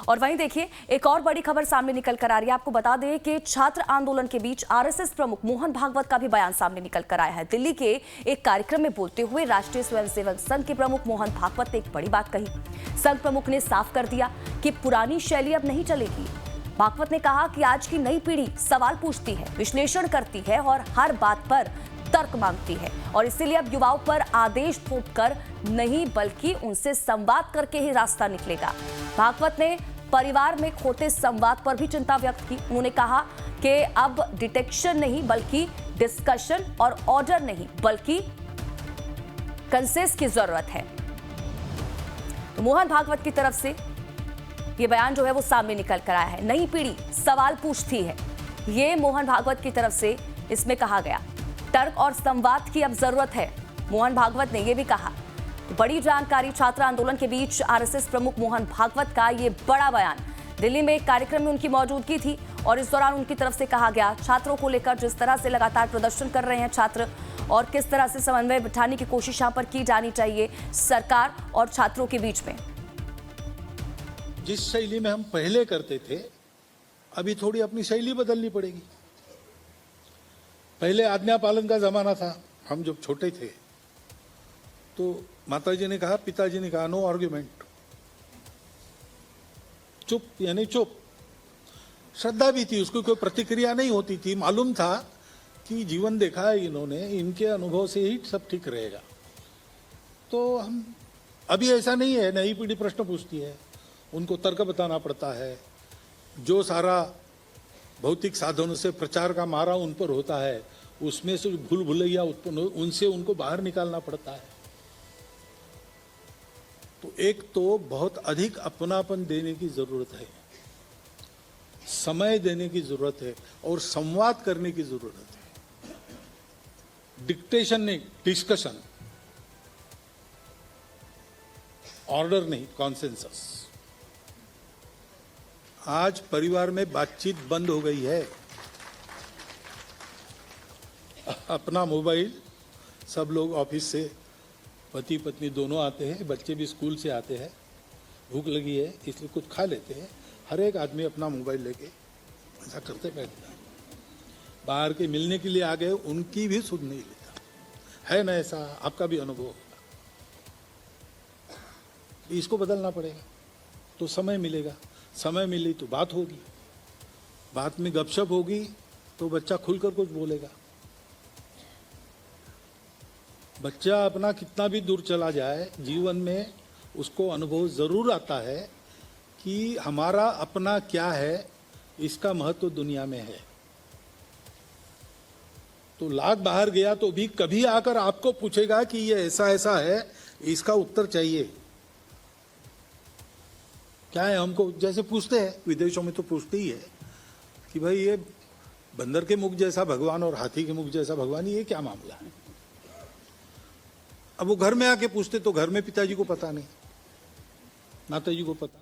और वहीं देखिए एक और बड़ी खबर सामने निकल कर आ रही है। आपको बता दें कि छात्र आंदोलन के बीच आरएसएस प्रमुख मोहन भागवत का भी बयान सामने निकल कर आया है। दिल्ली के एक कार्यक्रम में बोलते हुए राष्ट्रीय स्वयंसेवक संघ के प्रमुख मोहन भागवत ने एक बड़ी बात कही। संघ प्रमुख ने साफ कर दिया कि पुरानी शैली अब नहीं चलेगी। भागवत ने कहा कि आज की नई पीढ़ी सवाल पूछती है, विश्लेषण करती है और हर बात पर तर्क मांगती है और इसीलिए अब युवाओं पर आदेश थोपकर नहीं बल्कि उनसे संवाद करके ही रास्ता निकलेगा। भागवत ने परिवार में खोते संवाद पर भी चिंता व्यक्त की। उन्होंने कहा कि अब डिटेक्शन नहीं बल्कि डिस्कशन और ऑर्डर नहीं बल्कि कंसेंसस की जरूरत है। तो मोहन भागवत की तरफ से ये बयान जो है वो सामने निकल कर आया है। नई पीढ़ी सवाल पूछती है, ये मोहन भागवत की तरफ से इसमें कहा गया। तर्क और संवाद की अब जरूरत है, मोहन भागवत ने यह भी कहा। बड़ी जानकारी छात्र आंदोलन के बीच आरएसएस प्रमुख मोहन भागवत का ये बड़ा बयान। दिल्ली में एक कार्यक्रम में उनकी मौजूदगी थी और इस दौरान उनकी तरफ से कहा गया, छात्रों को लेकर जिस तरह से लगातार प्रदर्शन कर रहे हैं छात्र और किस तरह से समन्वय बिठाने की कोशिश यहां पर की जानी चाहिए सरकार और छात्रों के बीच में। जिस शैली में हम पहले करते थे, अभी थोड़ी अपनी शैली बदलनी पड़ेगी। पहले आज्ञा पालन का जमाना था। हम जब छोटे थे तो माताजी ने कहा, पिताजी ने कहा, नो आर्ग्यूमेंट, चुप यानी चुप। श्रद्धा भी थी, उसको कोई प्रतिक्रिया नहीं होती थी। मालूम था कि जीवन देखा है इन्होंने, इनके अनुभव से ही सब ठीक रहेगा। तो हम अभी ऐसा नहीं है। नई पीढ़ी प्रश्न पूछती है, उनको तर्क बताना पड़ता है। जो सारा भौतिक साधनों से प्रचार का मारा उन पर होता है, उसमें से भूल भुलैया उत्पन्न हो, उनसे उनको बाहर निकालना पड़ता है। तो एक तो बहुत अधिक अपनापन देने की जरूरत है, समय देने की जरूरत है और संवाद करने की जरूरत है। डिक्टेशन नहीं, डिस्कशन, ऑर्डर नहीं, कॉन्सेंसस। आज परिवार में बातचीत बंद हो गई है। अपना मोबाइल, सब लोग ऑफिस से पति पत्नी दोनों आते हैं, बच्चे भी स्कूल से आते हैं, भूख लगी है इसलिए कुछ खा लेते हैं। हर एक आदमी अपना मोबाइल लेके ऐसा करते बैठता है। बाहर के मिलने के लिए आ गए, उनकी भी सुध नहीं लेता है ना। ऐसा आपका भी अनुभव होगा। इसको बदलना पड़ेगा तो समय मिलेगा। समय मिली तो बात होगी, बात में गपशप होगी तो बच्चा खुलकर कुछ बोलेगा। बच्चा अपना कितना भी दूर चला जाए, जीवन में उसको अनुभव जरूर आता है कि हमारा अपना क्या है, इसका महत्व दुनिया में है। तो लाख बाहर गया तो भी कभी आकर आपको पूछेगा कि ये ऐसा ऐसा है, इसका उत्तर चाहिए। क्या है, हमको जैसे पूछते हैं, विदेशों में तो पूछते ही है कि भाई ये बंदर के मुख जैसा भगवान और हाथी के मुख जैसा भगवान, ये क्या मामला है। अब वो घर में आके पूछते तो घर में पिताजी को पता नहीं, माताजी को पता।